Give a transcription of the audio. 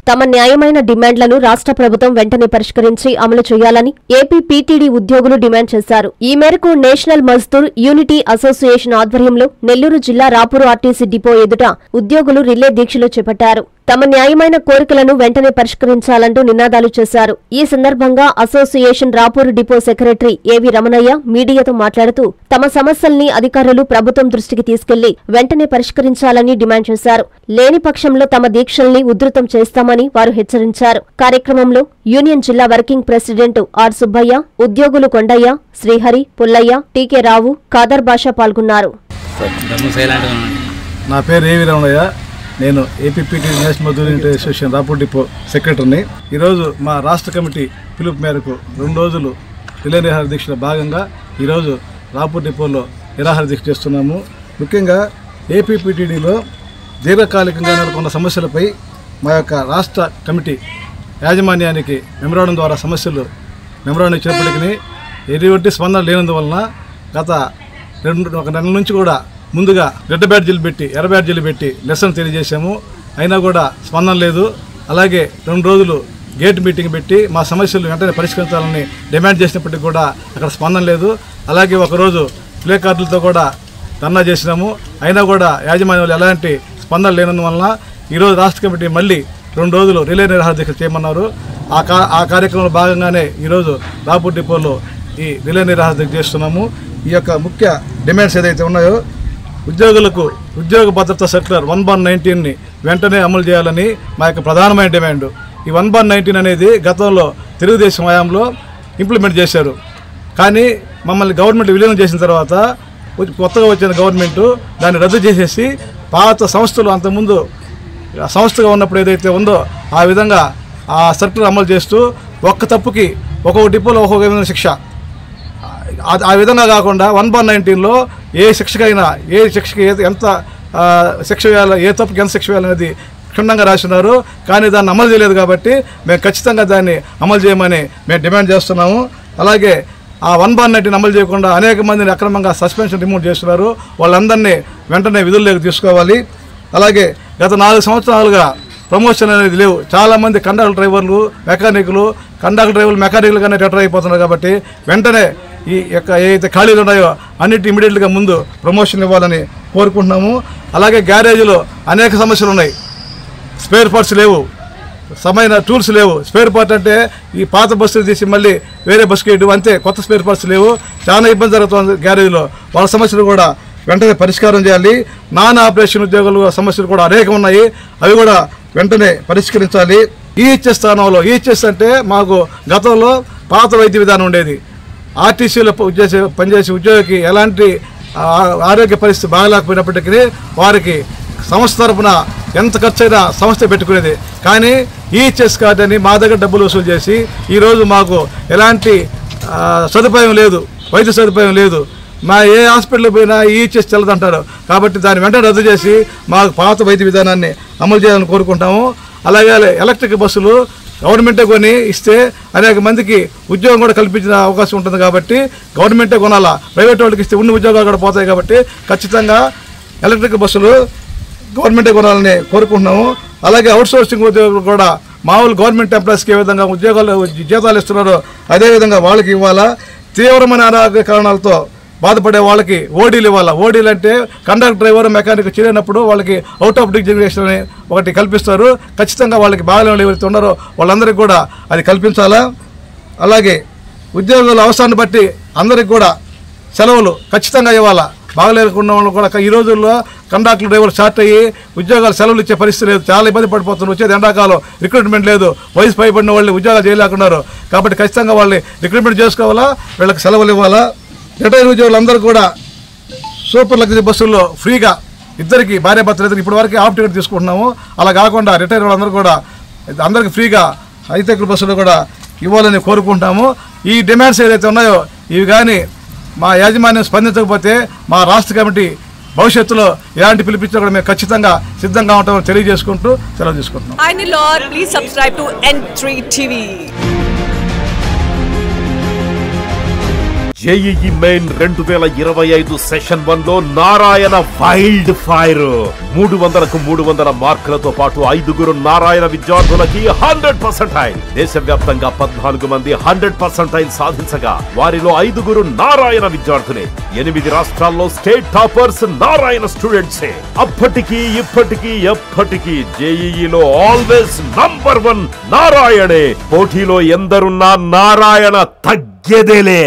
తమ న్యాయమైన డిమాండ్లను రాష్ట్ర ప్రభుత్వం వెంటనే పరిష్కరించి అమలు చేయాలని ఏపీ పీటీడీ ఉద్యోగులు డిమాండ్ చేశారు. ఈ మేరకు నేషనల్ మజ్దూర్ యూనిటీ అసోసియేషన్ ఆధ్వర్యంలో నెల్లూరు జిల్లా రాపూరు ఆర్టీసీ డిపో ఎదుట ఉద్యోగులు రిలే దీక్షలు చేపట్టారు. తమ న్యాయమైన కోరికలను వెంటనే పరిష్కరించాలంటూ నినాదాలు చేశారు. ఈ సందర్భంగా అసోసియేషన్ రాపూరు డిపో సెక్రటరీ ఏవి రమణయ్య మీడియాతో మాట్లాడుతూ తమ సమస్యల్ని అధికారులు ప్రభుత్వం దృష్టికి తీసుకెళ్లి వెంటనే పరిష్కరించాలని డిమాండ్ చేశారు. లేని పక్షంలో తమ దీక్షల్ని ఉధృతం చేస్తామని వారు హెచ్చరించారు. కార్యక్రమంలో యూనియన్ జిల్లా వర్కింగ్ ప్రెసిడెంట్ ఆర్ సుబ్బయ్య, ఉద్యోగులు కొండయ్య, శ్రీహరి, పుల్లయ్య, టీకే రావు, ఖాదర్ బాషా పాల్గొన్నారు. నా పేరు ఏవి రమణయ్య. నేను APPT national Mazdoor unity association Rapur depot సెక్రటరీని. ఈరోజు మా రాష్ట్ర కమిటీ పిలుపు మేరకు 2 రోజులు రిలే నిరాహార దీక్షలో భాగంగా ఈరోజు రాపూర్ డిపోలో నిరాహార దీక్ష చేస్తున్నాము. ముఖ్యంగా ఏపీపీటీడీలో దీర్ఘకాలికంగా నెలకొన్న సమస్యలపై మా యొక్క రాష్ట్ర కమిటీ యాజమాన్యానికి మెమరాండం ద్వారా మెమరాండం ఇచ్చినప్పటికీ ఎటువంటి స్పందన లేనందువలన గత 1 నెలల నుంచి కూడా ముందుగా రెడ్ బ్యాడ్జీలు పెట్టి ఎర్ర బ్యాడ్జీలు పెట్టి నిరసన తెలియజేశాము. అయినా కూడా స్పందన లేదు. అలాగే 2 రోజులు గేట్ మీటింగ్ పెట్టి మా సమస్యలు వెంటనే పరిష్కరించాలని డిమాండ్ చేసినప్పటికీ కూడా అక్కడ స్పందన లేదు. అలాగే ఒకరోజు ప్లే కార్డులతో కూడా ధర్నా చేసినాము. అయినా కూడా యాజమాన్యాలు ఎలాంటి స్పందన లేనందువలన ఈరోజు రాష్ట్ర కమిటీ మళ్ళీ 2 రోజులు రిలే నిరాహార దీక్ష చేయమన్నారు. ఆ కార్యక్రమంలో భాగంగానే ఈరోజు రాపూర్ డిపోలో ఈ రిలే నిరాహార దీక్ష చేస్తున్నాము. ఈ యొక్క ముఖ్య డిమాండ్స్ ఏదైతే ఉన్నాయో ఉద్యోగులకు ఉద్యోగ భద్రత సర్క్యులర్ 1/19ని వెంటనే అమలు చేయాలని మా యొక్క ప్రధానమైన డిమాండ్. ఈ 1/19 అనేది గతంలో తెలుగుదేశం హయాంలో ఇంప్లిమెంట్ చేశారు. కానీ మమ్మల్ని గవర్నమెంట్ విలీనం చేసిన తర్వాత కొత్తగా వచ్చిన గవర్నమెంట్ దాన్ని రద్దు చేసేసి పాత సంస్థలు అంతకుముందు సంస్థగా ఉన్నప్పుడు ఏదైతే ఉందో ఆ విధంగా ఆ సర్క్యులర్ అమలు చేస్తూ ఒక్క తప్పుకి ఒక్కొక్క డిపోలో ఒక్కొక్క విధంగా శిక్ష, ఆ విధంగా కాకుండా 1/19లో ఏ శిక్షకైనా ఏ శిక్షకి ఎంత శిక్ష వేయాలి, ఏ తప్పుకి ఎంత శిక్ష వేయాలనేది క్షుణ్ణంగా రాస్తున్నారు. కానీ దాన్ని అమలు చేయలేదు కాబట్టి మేము ఖచ్చితంగా దాన్ని అమలు చేయమని మేము డిమాండ్ చేస్తున్నాము. అలాగే ఆ 1/19 అమలు చేయకుండా అనేక మందిని అక్రమంగా సస్పెన్షన్ రిమూవ్ చేస్తున్నారు. వాళ్ళందరినీ వెంటనే విధుల్లోకి తీసుకోవాలి. అలాగే గత 4 సంవత్సరాలుగా ప్రమోషన్ అనేది లేవు. చాలామంది కండక్టర్ డ్రైవర్లు, మెకానికులుగానే రిటైర్ అయిపోతున్నారు. కాబట్టి వెంటనే ఈ యొక్క ఏదైతే ఖాళీలు ఉన్నాయో అన్నిటి ఇమీడియట్గా ముందు ప్రమోషన్ ఇవ్వాలని కోరుకుంటున్నాము. అలాగే గ్యారేజీలో అనేక సమస్యలు ఉన్నాయి. స్పేర్ పార్ట్స్ లేవు, సరైన టూల్స్ లేవు. స్పేర్ పార్ట్ అంటే ఈ పాత బస్సులు తీసి మళ్ళీ వేరే బస్సుకి వేయడం, అంతే. కొత్త స్పేర్ పార్ట్స్ లేవు. చాలా ఇబ్బంది జరుగుతుంది గ్యారేజీలో. వాళ్ళ సమస్యలు కూడా వెంటనే పరిష్కారం చేయాలి. నాన్ ఆపరేషన్ ఉద్యోగుల సమస్యలు కూడా అనేకం ఉన్నాయి. అవి కూడా వెంటనే పరిష్కరించాలి. ఈహెచ్ఎస్ స్థానంలో, ఈహెచ్ఎస్ అంటే మాకు గతంలో పాత వైద్య విధానం ఉండేది. ఆర్టీసీలో పనిచేసే ఉద్యోగికి ఎలాంటి ఆరోగ్య పరిస్థితి బాగలేకపోయినప్పటికీ వారికి సంస్థ తరఫున ఎంత ఖర్చైనా సంస్థ పెట్టుకునేది. కానీ ఈహెచ్ఎస్ కార్డు అని మా దగ్గర డబ్బులు వసూలు చేసి ఈరోజు మాకు ఎలాంటి సదుపాయం లేదు, వైద్య సదుపాయం లేదు. మా ఏ హాస్పిటల్కి పోయినా ఈహెచ్ఎస్ చెల్లదంటారు. కాబట్టి దాన్ని వెంటనే రద్దు చేసి మాకు పాత వైద్య విధానాన్ని అమలు చేయాలని కోరుకుంటాము. అలాగే ఎలక్ట్రిక్ బస్సులు గవర్నమెంటే కొని ఇస్తే అనేక మందికి ఉద్యోగం కూడా కల్పించిన అవకాశం ఉంటుంది. కాబట్టి గవర్నమెంటే కొనాలా, ప్రైవేట్ వాళ్ళకి ఇస్తే ఉన్న ఉద్యోగాలు కూడా పోతాయి. కాబట్టి ఖచ్చితంగా ఎలక్ట్రిక్ బస్సులు గవర్నమెంటే కొనాలని కోరుకుంటున్నాము. అలాగే అవుట్సోర్సింగ్ ఉద్యోగులు కూడా మామూలు గవర్నమెంట్ ఎంప్లాయీస్కి ఏ విధంగా జీతాలు ఇస్తున్నారో అదేవిధంగా వాళ్ళకి ఇవ్వాలా. తీవ్రమైన అనారోగ్య కారణాలతో బాధపడే వాళ్ళకి ఓడీలు ఇవ్వాలా. ఓడీలు అంటే కండక్టర్, డ్రైవర్, మెకానిక్ చేరినప్పుడు వాళ్ళకి అవుట్ ఆఫ్ డిగ్రేషన్ అని ఒకటి కల్పిస్తారు. ఖచ్చితంగా వాళ్ళకి బాగాలేని ఎవరైతే ఉన్నారో వాళ్ళందరికీ కూడా అది కల్పించాలా. అలాగే ఉద్యోగుల అవసరాన్ని బట్టి అందరికి కూడా సెలవులు ఖచ్చితంగా ఇవ్వాలా. బాగలేకుండా వాళ్ళు కూడా ఈ రోజుల్లో కండక్టర్, డ్రైవర్ షార్ట్ అయ్యి ఉద్యోగాలు సెలవులు ఇచ్చే పరిస్థితి లేదు. చాలా ఇబ్బంది పడిపోతున్నారు. వచ్చేది ఎండాకాలం, రిక్రూట్మెంట్ లేదు. వయసు పైబడిన వాళ్ళు ఉద్యోగాలు చేయలేకున్నారు. కాబట్టి ఖచ్చితంగా వాళ్ళని రిక్రూట్మెంట్ చేసుకోవాలా, వీళ్ళకి సెలవులు ఇవ్వాలా. రిటైర్ ఉద్యోగులందరూ కూడా సూపర్ లగ్జరీ బస్సుల్లో ఫ్రీగా ఇద్దరికి భార్యాభర్తలు ఇప్పటి వరకు హాఫ్ టికెట్ తీసుకుంటున్నాము. అలా కాకుండా రిటైర్ వాళ్ళందరూ కూడా అందరికీ ఫ్రీగా హైటెక్ బస్సులు కూడా ఇవ్వాలని కోరుకుంటాము. ఈ డిమాండ్స్ ఏదైతే ఉన్నాయో ఇవి కానీ మా యాజమాన్యం స్పందించకపోతే మా రాష్ట్ర కమిటీ భవిష్యత్తులో ఎలాంటి పిలిపించినా కూడా మేము ఖచ్చితంగా సిద్ధంగా ఉంటామని తెలియజేసుకుంటూ సెలవు తీసుకుంటున్నాం. జేఈఈ మెయిన్ 2025 సెషన్ 1 లో నారాయణ వైల్డ్ ఫైర్ 300కు 300 మార్కులతో పాటు 5 నారాయణ విద్యార్థులకి 100%. దేశవ్యాప్తంగా 14 మంది 100% సాధించగా వారిలో 5 నారాయణ విద్యార్థులే. 8 రాష్ట్రాల్లో స్టేట్ టాపర్స్ నారాయణ స్టూడెంట్సే. అప్పటికీ ఇప్పటికీ ఎప్పటికీ జేఈఈలో ఆల్వేస్ నంబర్ 1 నారాయణే. పోటీలో ఎందరున్నా నారాయణ తగ్గేదేలే.